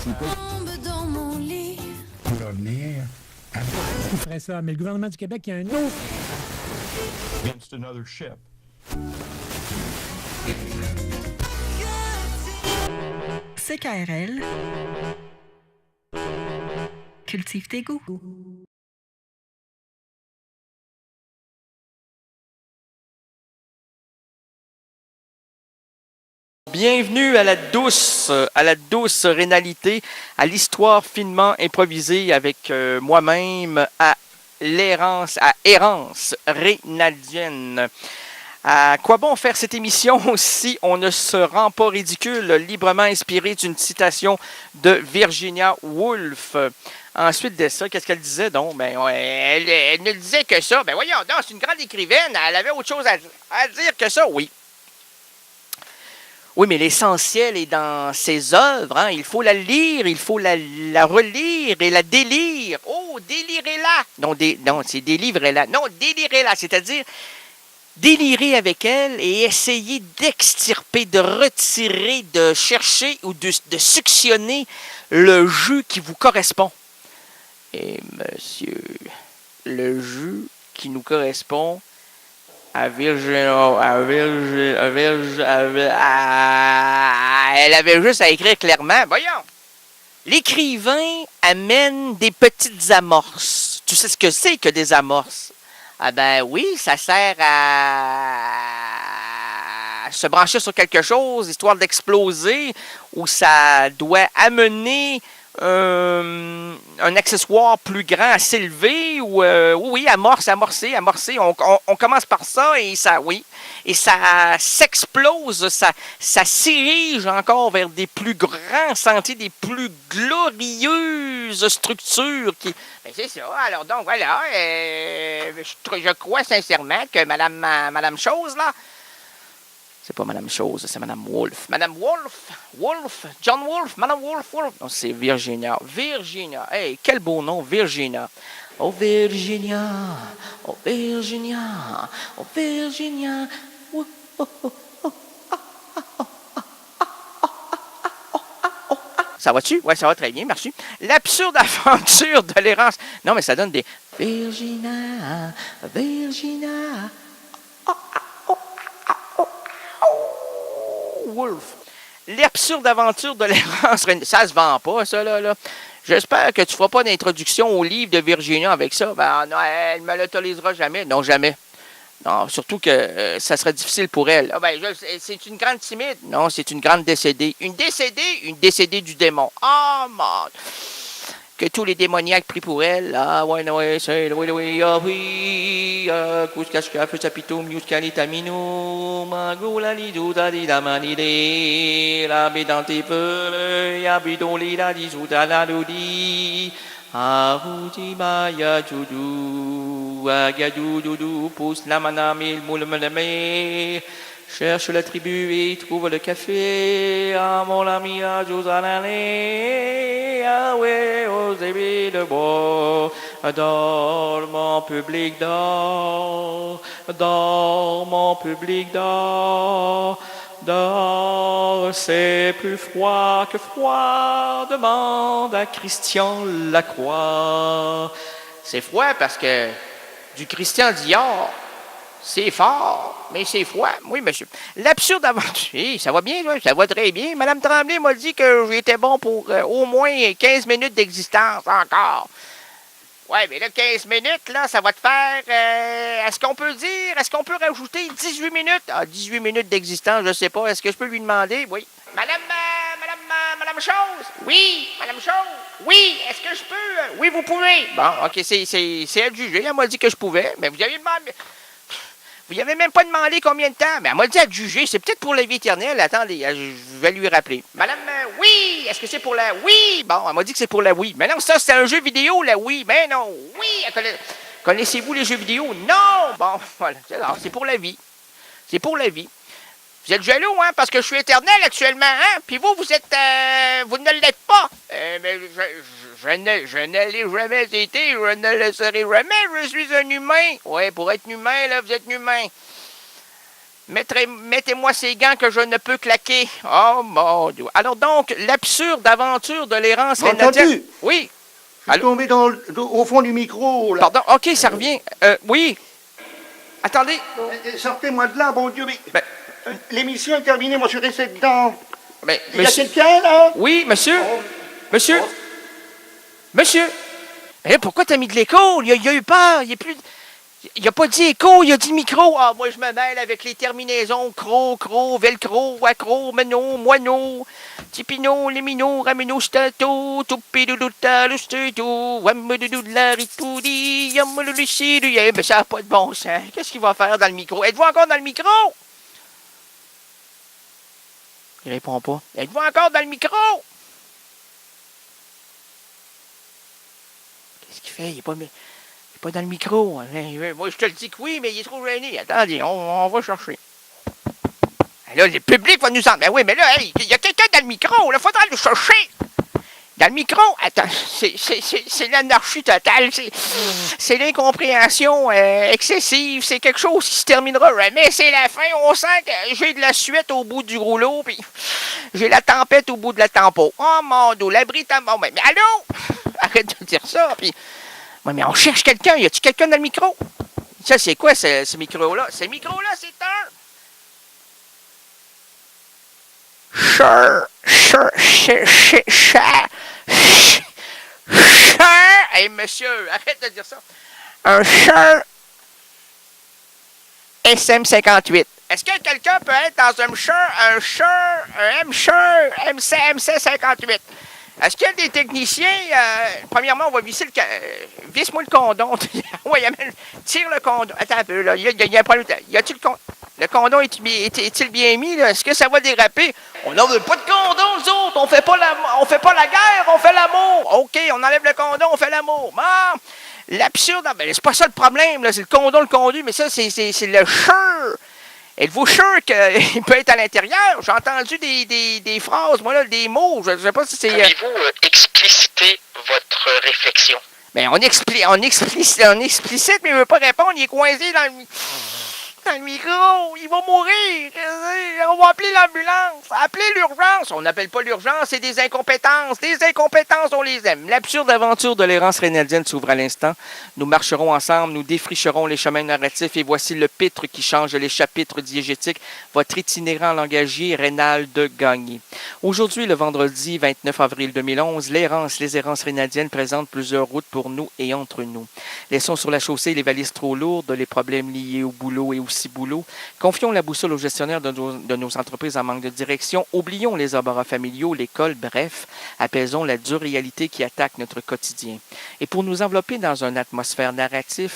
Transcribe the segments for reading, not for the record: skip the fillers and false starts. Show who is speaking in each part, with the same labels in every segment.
Speaker 1: C'est pas
Speaker 2: Dans mon lit.
Speaker 1: pour revenir.
Speaker 3: Qui ferait ça? Mais le gouvernement du Québec, il y a un autre.
Speaker 4: Against another ship.
Speaker 5: CKRL. Cultive tes goûts.
Speaker 6: Bienvenue à la douce rénalité, à l'histoire finement improvisée avec moi-même à errance rénalienne. À quoi bon faire cette émission si on ne se rend pas ridicule, librement inspiré d'une citation de Virginia Woolf. Ensuite de ça, qu'est-ce qu'elle disait donc? Ben, elle ne disait que ça. Ben voyons donc, c'est une grande écrivaine, elle avait autre chose à dire que ça, oui. Oui, mais l'essentiel est dans ses œuvres. Hein? Il faut la lire, il faut la relire et la délire. Oh, délirez-la! Non, c'est délivrez-la. Non, délirez-la, c'est-à-dire délirer avec elle et essayer d'extirper, de retirer, de chercher ou de suctionner le jus qui vous correspond. Et monsieur, le jus qui nous correspond elle avait juste à écrire clairement. Voyons. L'écrivain amène des petites amorces. Tu sais ce que c'est que des amorces? Ah ben oui, ça sert à se brancher sur quelque chose, histoire d'exploser, ou ça doit amener un accessoire plus grand à s'élever, ou oui, amorcer. On commence par ça et ça, oui. Et ça s'explose, ça s'érige encore vers des plus grands sentiers, des plus glorieuses structures qui... Ben c'est ça. Alors donc, voilà, je crois sincèrement que Madame Chose, là, c'est pas Madame Chose, c'est Madame Wolfe. Madame Wolfe, John Wolfe, Madame Wolfe. Non, c'est Virginia. Virginia. Hey, quel beau nom, Virginia. Oh Virginia, oh Virginia, oh Virginia. Ça va-tu? Oui, ça va très bien, merci. L'absurde aventure de l'errance. Non, mais ça donne des... Virginia, Virginia. Wolf. L'absurde aventure de l'errance. Ça se vend pas, ça, là. J'espère que tu feras pas d'introduction au livre de Virginia avec ça. Ben, non, elle me l'autorisera jamais. Non, jamais. Non, surtout que ça serait difficile pour elle. Ah, ben, c'est une grande timide. Non, c'est une grande décédée. Une décédée du démon. Ah, man. Que tous les démoniaques prient pour elle. Ah, ouais, c'est oui, ah oui, Kuskashka, Fusapito, Muscalitamino, Magulali, Dudadi, Damanide, la Bédante Peu, Yabidoli, la Disuda, la Ludi, Ahuti, Maya, Judu, Agadou, Doudou, Pousse, Lamanamil, Moulmeleme, cherche la tribu et trouve le café. Ah, mon ami, à Josanane, ah ouais, aux ébis de bois. Dors, mon public, dors. Dors, mon public, dors. Dors, c'est plus froid que froid. Demande à Christian Lacroix. C'est froid parce que du Christian Dior, c'est fort, mais c'est froid. Oui, monsieur. L'absurde aventure. Ça va bien, là? Ça va très bien. Madame Tremblay m'a dit que j'étais bon pour au moins 15 minutes d'existence encore. Ouais, mais là, 15 minutes, là, ça va te faire... est-ce qu'on peut rajouter 18 minutes? Ah, 18 minutes d'existence, je sais pas. Est-ce que je peux lui demander? Oui. Madame Chose? Oui, Madame Chose? Oui, est-ce que je peux? Oui, vous pouvez. Bon, OK, c'est elle de juger. Elle m'a dit que je pouvais. Mais vous avez demandé... Vous n'avez même pas demandé combien de temps. Mais elle m'a dit à juger. C'est peut-être pour la vie éternelle. Attendez, je vais lui rappeler. Madame, oui. Est-ce que c'est pour la oui? Bon, elle m'a dit que c'est pour la Wii. Mais non, ça, c'est un jeu vidéo, la Wii. Mais non, oui. Connaissez-vous les jeux vidéo? Non. Bon, voilà. Alors, c'est pour la vie. C'est pour la vie. Vous êtes jaloux, hein, parce que je suis éternel actuellement, hein? Puis vous êtes... vous ne l'êtes pas. Mais je ne l'ai jamais été, je ne le serai jamais. Je suis un humain. Ouais, pour être humain, là, vous êtes humain. Mettez-moi ces gants que je ne peux claquer. Oh mon Dieu. Alors donc, l'absurde aventure de l'errance rénadienne.
Speaker 1: M'entends-tu?
Speaker 6: Oui.
Speaker 1: Je suis tombé au fond du micro, là.
Speaker 6: Pardon. OK, ça revient. Oui. Attendez.
Speaker 1: Sortez-moi de là, bon Dieu, mais...
Speaker 6: Ben-
Speaker 1: L'émission est terminée, moi je suis resté dedans.
Speaker 6: Mais,
Speaker 1: Il y a
Speaker 6: monsieur.
Speaker 1: quelqu'un, là?
Speaker 6: Oui, monsieur.
Speaker 1: Oh.
Speaker 6: Monsieur.
Speaker 1: Oh.
Speaker 6: Monsieur. Mais là, pourquoi t'as mis de l'écho? Il y a eu peur. Il a pas dit écho, il a dit micro. Ah, moi, je me mêle avec les terminaisons cro, velcro, accro, meno, moineau, tipino, limino, ramino, stato, tupidoudouta, lustuto, wammedoudoularitoudi, yammedoudouchidu. Mais ça n'a pas de bon sens. Qu'est-ce qu'il va faire dans le micro? Êtes-vous encore dans le micro? Il répond pas. Êtes-vous encore dans le micro? Qu'est-ce qu'il fait? Il n'est pas dans le micro. Moi, je te le dis que oui, mais il est trop gêné. Attendez, on va chercher. Là, le public va nous entendre. Ben oui, mais là, hey, il y a quelqu'un dans le micro. Il faudra le chercher. Dans le micro, attends, c'est l'anarchie totale. C'est l'incompréhension excessive. C'est quelque chose qui se terminera jamais. C'est la fin. On sent que j'ai de la suette au bout du rouleau, puis j'ai la tempête au bout de la tempo. Oh mon Dieu, l'abri bon, mais allô? Arrête de dire ça. Puis, ouais, mais on cherche quelqu'un. Y a-tu quelqu'un dans le micro? Ça, c'est quoi, ce micro-là? Ce micro-là, c'est un... Hey, monsieur, arrête de dire ça. Un Shure SM58. Est-ce que quelqu'un peut être dans un MC58? Est-ce qu'il y a des techniciens? Premièrement, on va visser visse-moi le condom. Oui, tire le condom. Attends un peu, là. Il y a un problème. Y a-t-il le condom? Le condom est-il bien mis, là? Est-ce que ça va déraper? On n'en veut pas de condom, nous autres. On fait pas la guerre, on fait l'amour. OK, on enlève le condom, on fait l'amour. Bon, l'absurde, ben, c'est pas ça le problème, là. C'est le condom, le conduit, mais ça, c'est le Shure. Êtes-vous sûr qu'il peut être à l'intérieur? J'ai entendu des phrases, moi, là, des mots. Je ne sais pas si c'est...
Speaker 2: Pouvez-vous expliciter votre réflexion?
Speaker 6: Ben, on explicite, mais il ne veut pas répondre. Il est coincé dans le micro. Il va mourir. On va appeler l'ambulance. Appelez l'urgence. On n'appelle pas l'urgence, c'est des incompétences. Des incompétences, on les aime. L'absurde aventure de l'errance rénadienne s'ouvre à l'instant. Nous marcherons ensemble, nous défricherons les chemins narratifs et voici le pitre qui change les chapitres diégétiques. Votre itinérant langagier, Rénal de Gagné. Aujourd'hui, le vendredi 29 avril 2011, les errances rénadiennes présentent plusieurs routes pour nous et entre nous. Laissons sur la chaussée les valises trop lourdes, les problèmes liés au boulot et au ciboulot. Confions la boussole aux gestionnaires de nos entreprises en manque de direction. Oublions les embarras familiaux, l'école, bref, apaisons la dure réalité qui attaque notre quotidien. Et pour nous envelopper dans une atmosphère narrative,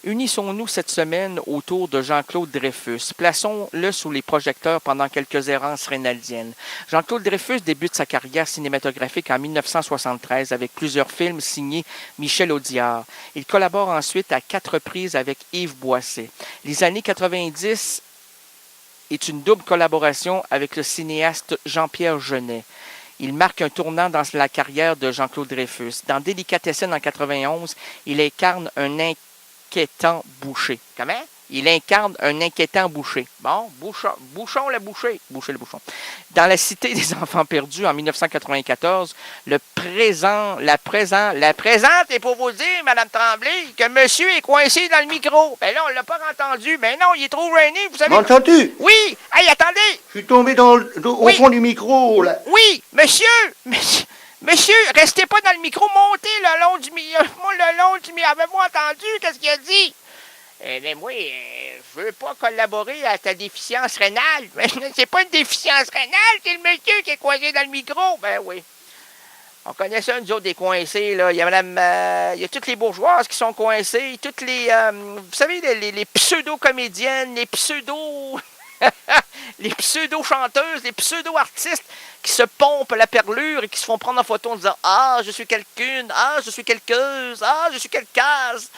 Speaker 6: unissons-nous cette semaine autour de Jean-Claude Dreyfus. Plaçons-le sous les projecteurs pendant quelques errances rénaldiennes. Jean-Claude Dreyfus débute sa carrière cinématographique en 1973 avec plusieurs films signés Michel Audiard. Il collabore ensuite à 4 reprises avec Yves Boisset. Les années 90 est une double collaboration avec le cinéaste Jean-Pierre Jeunet. Il marque un tournant dans la carrière de Jean-Claude Dreyfus. Dans Délicatessen en 91, il incarne un inquiétant boucher. Comment? Il incarne un inquiétant boucher. Bon, bouchon le boucher. Boucher le bouchon. Dans La Cité des enfants perdus en 1994, la présente est pour vous dire, Mme Tremblay, que monsieur est coincé dans le micro. Ben là, on l'a pas entendu. Ben non, il est trop gêné, vous savez.
Speaker 1: M'entends-tu?
Speaker 6: Oui! Hey, attendez!
Speaker 1: Je suis tombé au
Speaker 6: Oui.
Speaker 1: fond du micro, là.
Speaker 6: Oui, monsieur, restez pas dans le micro, montez le long du milieu. Moi, le long du milieu. Avez-vous entendu? Qu'est-ce qu'il a dit? Mais moi, je veux pas collaborer à ta déficience rénale. C'est pas une déficience rénale, c'est le monsieur qui est coincé dans le micro. Ben oui. On connaît ça, nous autres, des coincés, là. Il y a toutes les bourgeoises qui sont coincées, toutes les, vous savez, les pseudo-comédiennes, les les pseudo-chanteuses, les pseudo-artistes qui se pompent la perlure et qui se font prendre en photo en disant « Ah, je suis quelqu'une, ah, je suis quelqueuse, ah, je suis quelle case. »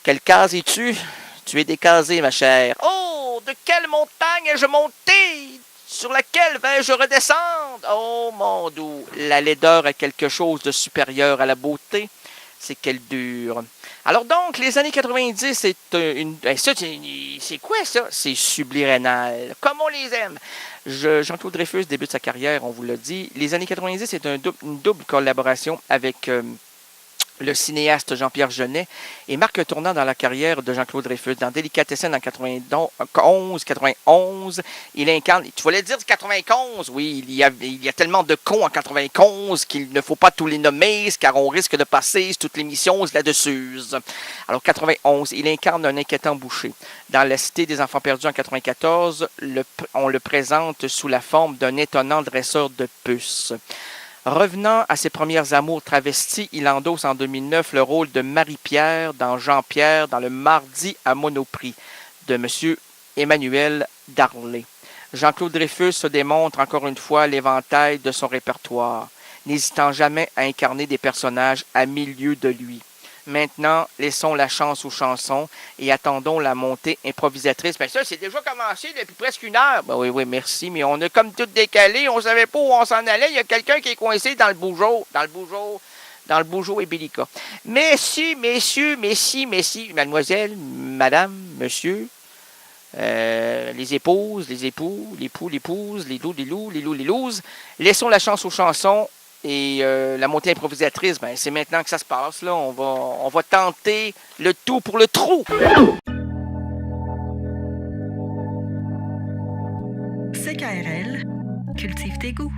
Speaker 6: Quelle case es-tu? Tu es décasé, ma chère. Oh, de quelle montagne ai-je monté? Sur laquelle vais-je redescendre? Oh, mon doux, la laideur a quelque chose de supérieur à la beauté, c'est qu'elle dure. Alors donc, les années 90, c'est c'est quoi ça? C'est subliminal, comme on les aime. Jean-Claude Dreyfus débute sa carrière, on vous l'a dit. Les années 90, c'est une double collaboration avec le cinéaste Jean-Pierre Jeunet et marque un tournant dans la carrière de Jean-Claude Dreyfus. Dans Délicatessen en 91, il incarne, tu voulais dire 91, oui, il y a tellement de cons en 91 qu'il ne faut pas tous les nommer, car on risque de passer toute l'émission là-dessus. Alors 91, il incarne un inquiétant boucher. Dans La Cité des enfants perdus en 94, on le présente sous la forme d'un étonnant dresseur de puces. Revenant à ses premières amours travestis, il endosse en 2009 le rôle de Marie-Pierre dans Jean-Pierre dans le Mardi à Monoprix de M. Emmanuel Darlé. Jean-Claude Dreyfus se démontre encore une fois l'éventail de son répertoire, n'hésitant jamais à incarner des personnages à milieu de lui. Maintenant, laissons la chance aux chansons et attendons la montée improvisatrice. Mais ça, c'est déjà commencé depuis presque une heure. Ben oui, merci, mais on a comme tout décalé. On ne savait pas où on s'en allait. Il y a quelqu'un qui est coincé dans le bougeot et Bélica. Messieurs, mademoiselle, madame, monsieur, les épouses, les époux, l'époux, l'épouse, les loups, les louzes. Laissons la chance aux chansons. Et la montée improvisatrice, ben, c'est maintenant que ça se passe. Là. On va tenter le tout pour le trou.
Speaker 5: CKRL, cultive tes goûts.